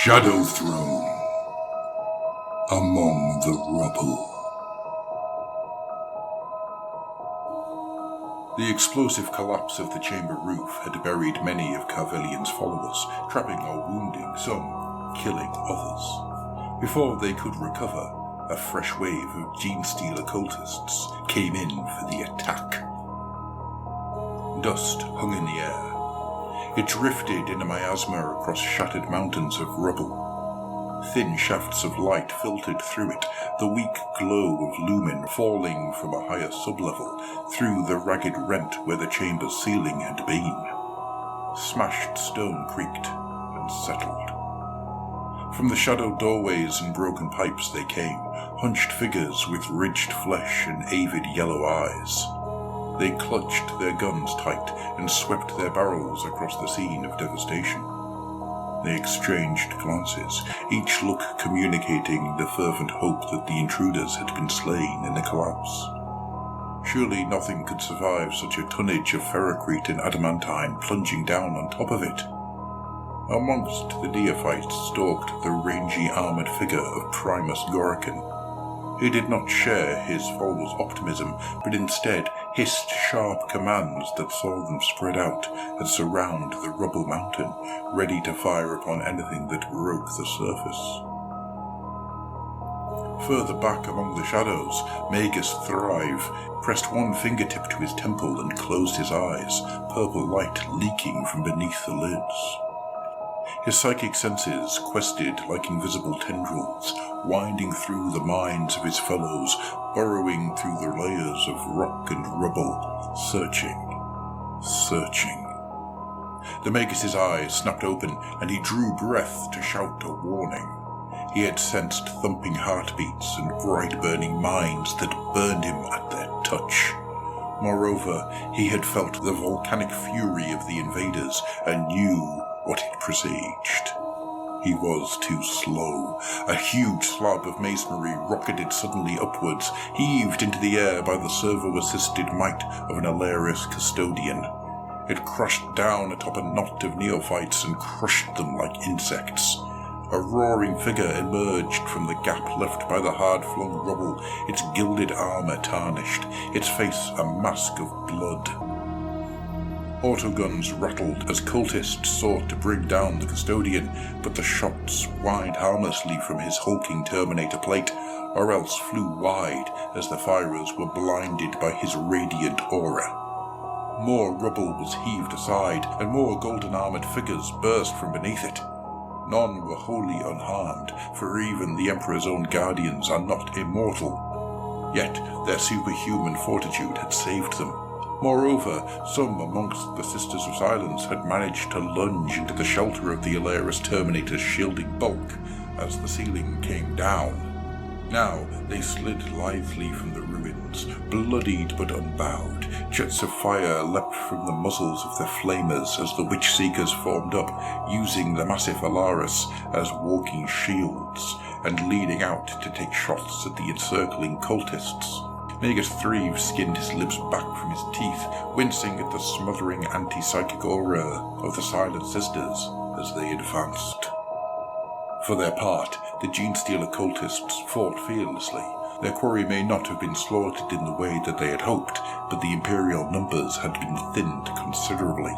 Shadow Throne among the rubble. The explosive collapse of the chamber roof had buried many of Carvelian's followers, trapping or wounding some, killing others. Before they could recover, a fresh wave of Genestealer cultists came in for the attack. Dust hung in the air. It drifted in a miasma across shattered mountains of rubble. Thin shafts of light filtered through it, the weak glow of lumen falling from a higher sublevel through the ragged rent where the chamber's ceiling had been. Smashed stone creaked and settled. From the shadowed doorways and broken pipes they came, hunched figures with ridged flesh and avid yellow eyes. They clutched their guns tight and swept their barrels across the scene of devastation. They exchanged glances, each look communicating the fervent hope that the intruders had been slain in the collapse. Surely nothing could survive such a tonnage of ferrocrete and adamantine plunging down on top of it. Amongst the neophytes stalked the rangy armoured figure of Primus Gorican. He did not share his followers' optimism, but instead hissed sharp commands that saw them spread out and surround the rubble mountain, ready to fire upon anything that broke the surface. Further back among the shadows, Magus Thrive pressed one fingertip to his temple and closed his eyes, purple light leaking from beneath the lids. His psychic senses quested like invisible tendrils, winding through the minds of his fellows, burrowing through the layers of rock and rubble, searching. The Magus's eyes snapped open, and he drew breath to shout a warning. He had sensed thumping heartbeats and bright burning minds that burned him at their touch. Moreover, he had felt the volcanic fury of the invaders and knew what it presaged. He was too slow. A huge slab of masonry rocketed suddenly upwards, heaved into the air by the servo-assisted might of an hilarious custodian. It crashed down atop a knot of neophytes and crushed them like insects. A roaring figure emerged from the gap left by the hard-flung rubble, its gilded armour tarnished, its face a mask of blood. Autoguns rattled as cultists sought to bring down the custodian, but the shots whined harmlessly from his hulking Terminator plate, or else flew wide as the firers were blinded by his radiant aura. More rubble was heaved aside, and more golden-armoured figures burst from beneath it. None were wholly unharmed, for even the Emperor's own guardians are not immortal. Yet their superhuman fortitude had saved them. Moreover, some amongst the Sisters of Silence had managed to lunge into the shelter of the hilarious Terminator's shielding bulk as the ceiling came down. Now they slid lithely from the ruins, bloodied but unbowed. Jets of fire leapt from the muzzles of their flamers as the Witch-Seekers formed up, using the massive Alaris as walking shields, and leaning out to take shots at the encircling cultists. Magus Thrive skinned his lips back from his teeth, wincing at the smothering anti-psychic aura of the Silent Sisters as they advanced. For their part, the Genestealer cultists fought fearlessly. Their quarry may not have been slaughtered in the way that they had hoped, but the Imperial numbers had been thinned considerably.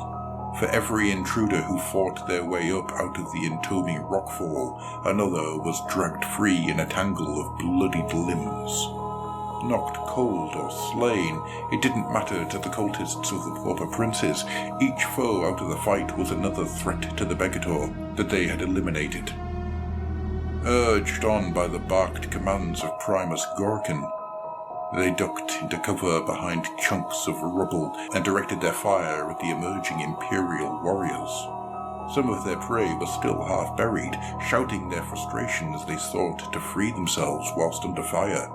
For every intruder who fought their way up out of the entombing rockfall, another was dragged free in a tangle of bloodied limbs. Knocked cold or slain, it didn't matter to the cultists of the Pauper Princes. Each foe out of the fight was another threat to the Begator that they had eliminated. Urged on by the barked commands of Primus Gorican, they ducked into cover behind chunks of rubble and directed their fire at the emerging Imperial warriors. Some of their prey were still half buried, shouting their frustration as they sought to free themselves whilst under fire.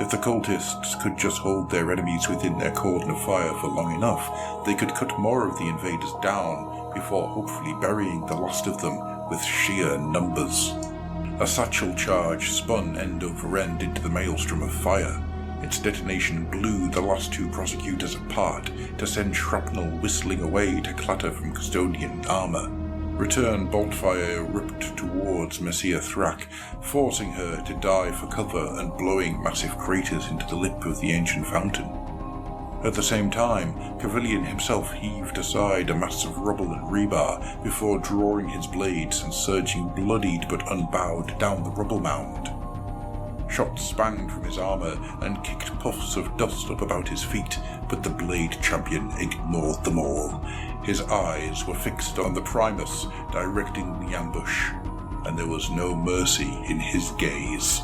If the cultists could just hold their enemies within their cordon of fire for long enough, they could cut more of the invaders down before hopefully burying the last of them with sheer numbers. A satchel charge spun end over end into the maelstrom of fire. Its detonation blew the last two prosecutors apart to send shrapnel whistling away to clatter from custodian armour. Return bolt fire ripped towards Messiah Thrak, forcing her to dive for cover and blowing massive craters into the lip of the ancient fountain. At the same time, Cavilian himself heaved aside a mass of rubble and rebar before drawing his blades and surging bloodied but unbowed down the rubble mound. Shots spanged from his armour and kicked puffs of dust up about his feet, but the Blade Champion ignored them all. His eyes were fixed on the Primus directing the ambush, and there was no mercy in his gaze.